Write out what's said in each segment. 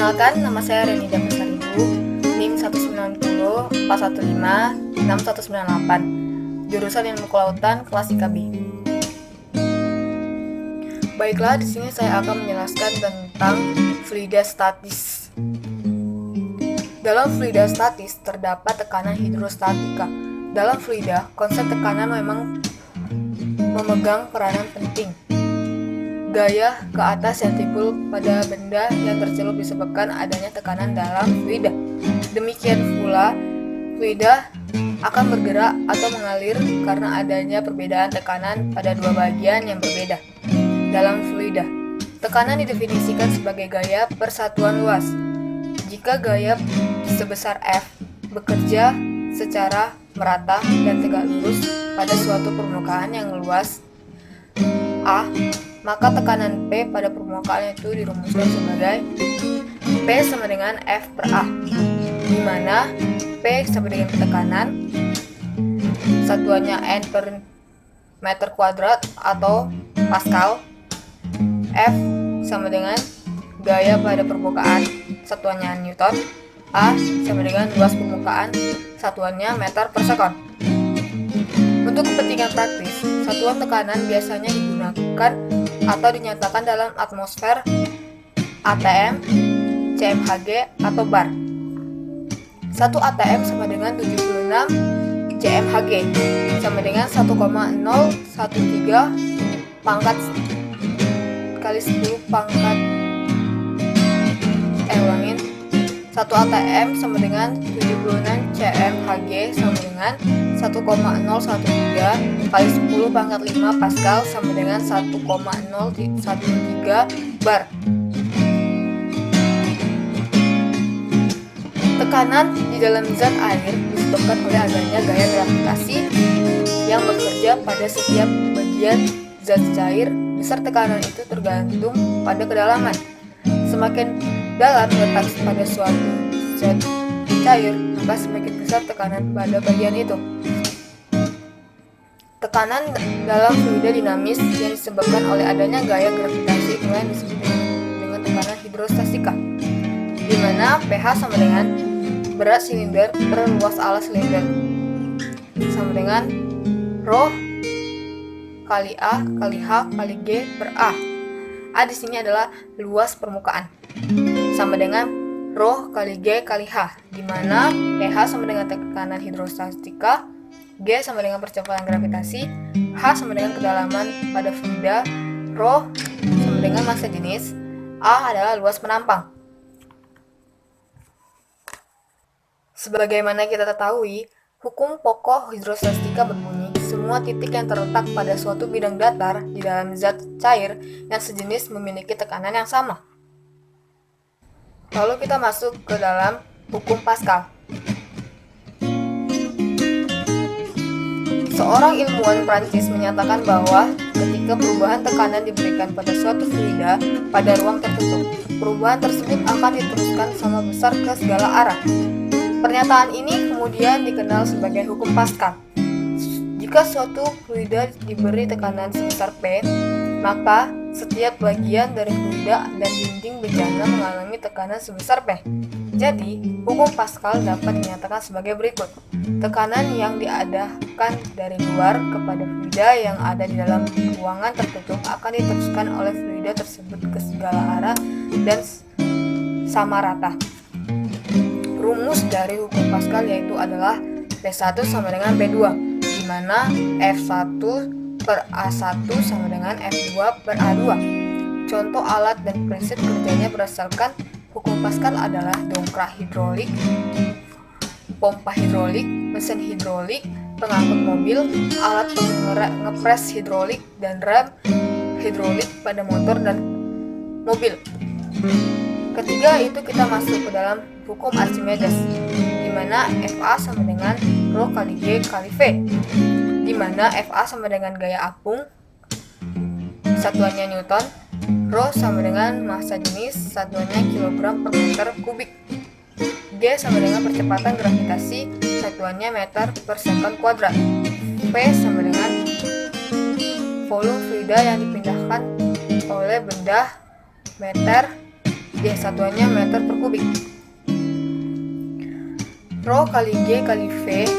Perkenalkan, nama saya Renida Pasaribu, NIM 19041561198, jurusan Ilmu Kelautan kelas IKB. Baiklah, di sini saya akan menjelaskan tentang fluida statis. Dalam fluida statis terdapat tekanan hidrostatika. Dalam fluida, konsep tekanan memang memegang peranan penting. Gaya ke atas yang timbul pada benda yang tercelup disebabkan adanya tekanan dalam fluida. Demikian pula, fluida akan bergerak atau mengalir karena adanya perbedaan tekanan pada dua bagian yang berbeda. Dalam fluida, tekanan didefinisikan sebagai gaya persatuan luas. Jika gaya sebesar F bekerja secara merata dan tegak lurus pada suatu permukaan yang luas A, maka tekanan P pada permukaan itu dirumuskan sebagai P sama dengan F per A, di mana P sama dengan tekanan, satuannya N per meter kuadrat atau Pascal, F sama dengan gaya pada permukaan, satuannya Newton, A sama dengan luas permukaan, satuannya meter per sekon. Untuk kepentingan praktis, satuan tekanan biasanya digunakan atau dinyatakan dalam atmosfer, ATM, CMHG, atau bar. 1 ATM sama dengan 76 CMHG sama dengan 1,013 pangkat kali 10 pangkat 1 ATM sama dengan 76 CMHG sama dengan 1,013 kali 10 pangkat 5 Pascal sama dengan 1,013 bar. Tekanan di dalam zat air disebabkan oleh adanya gaya gravitasi yang bekerja pada setiap bagian zat cair. Besar tekanan itu tergantung pada kedalaman. Semakin dalam letak pada suatu zat cair, maka semakin besar tekanan pada bagian itu. Tekanan dalam fluida dinamis yang disebabkan oleh adanya gaya gravitasi itulah yang disebut dengan tekanan hidrostatika, di mana pH sama dengan berat silinder per luas alas silinder sama dengan rho kali A kali H kali G per A. A di sini adalah luas permukaan sama dengan rho kali G kali H, di mana pH sama dengan tekanan hidrostatika, G sama dengan percepatan gravitasi, H sama dengan kedalaman pada fluida, rho sama dengan massa jenis, A adalah luas penampang. Sebagaimana kita ketahui, hukum pokok hidrostatika berbunyi, semua titik yang terletak pada suatu bidang datar di dalam zat cair yang sejenis memiliki tekanan yang sama. Lalu kita masuk ke dalam hukum Pascal. Seorang ilmuwan Prancis menyatakan bahwa ketika perubahan tekanan diberikan pada suatu fluida pada ruang tertutup, perubahan tersebut akan diteruskan sama besar ke segala arah. Pernyataan ini kemudian dikenal sebagai hukum Pascal. Jika suatu fluida diberi tekanan sebesar P, maka setiap bagian dari fluida dan dinding bejana mengalami tekanan sebesar P. Jadi, hukum Pascal dapat dinyatakan sebagai berikut. Tekanan yang diadakan dari luar kepada fluida yang ada di dalam ruangan tertutup akan diteruskan oleh fluida tersebut ke segala arah dan sama rata. Rumus dari hukum Pascal yaitu adalah P1 sama dengan P2, di mana F1 per A1 sama dengan F2 per A2. Contoh alat dan prinsip kerjanya berdasarkan hukum Pascal adalah dongkrak hidrolik, pompa hidrolik, mesin hidrolik, pengangkut mobil, alat ngepres hidrolik, dan rem hidrolik pada motor dan mobil. Ketiga itu kita masuk ke dalam hukum Archimedes, di mana Fa sama dengan rho kali G kali V, di mana Fa sama dengan gaya apung, satuannya Newton, rho sama dengan massa jenis, satuannya kilogram per meter kubik, G sama dengan percepatan gravitasi, satuannya meter per sekon kuadrat, V sama dengan volume fluida yang dipindahkan oleh benda, meter, G satuannya meter per kubik. Rho kali G kali V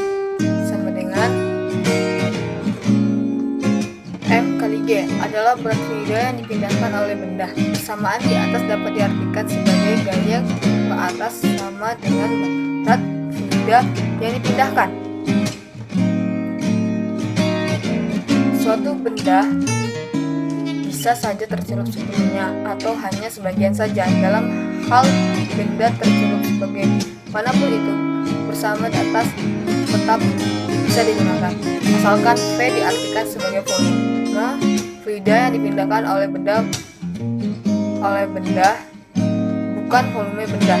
sama dengan M kali G adalah berat fluida yang dipindahkan oleh benda. Persamaan di atas dapat diartikan sebagai gaya ke atas sama dengan berat fluida yang dipindahkan. Suatu benda bisa saja tercelup sepenuhnya atau hanya sebagian saja. Dalam hal benda tercelup sebagai manapun itu, bersama di atas tetap bisa digunakan, asalkan V diartikan sebagai volume fluida yang dipindahkan oleh benda bukan volume benda.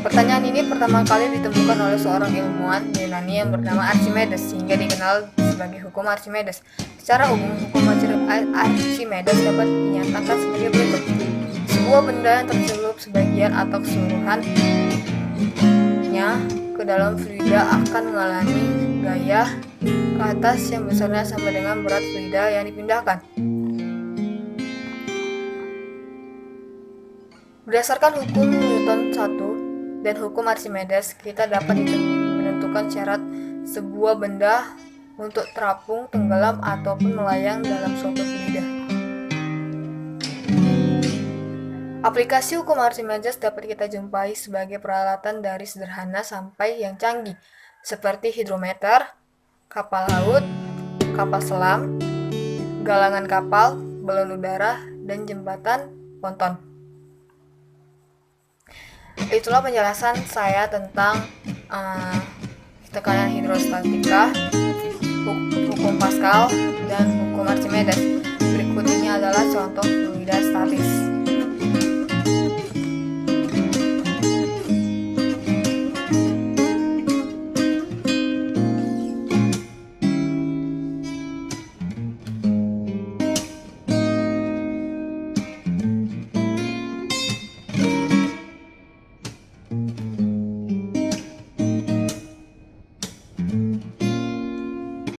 Pertanyaan ini pertama kali ditemukan oleh seorang ilmuwan Yunani yang bernama Archimedes, sehingga dikenal sebagai hukum Archimedes. Secara umum, hukum Archimedes dapat dinyatakan sebagai berikut. Sebuah benda yang tercelup sebagian atau keseluruhannya ke dalam fluida akan mengalami gaya ke atas yang besarnya sama dengan berat fluida yang dipindahkan. Berdasarkan hukum Newton 1 dan hukum Archimedes, kita dapat menentukan syarat sebuah benda untuk terapung, tenggelam, ataupun melayang dalam suatu fluida. Aplikasi hukum Archimedes dapat kita jumpai sebagai peralatan dari sederhana sampai yang canggih, seperti hidrometer, kapal laut, kapal selam, galangan kapal, balon udara, dan jembatan ponton. Itulah penjelasan saya tentang tekanan hidrostatika, hukum Pascal, dan hukum Archimedes. Berikut ini adalah contoh fluida statis.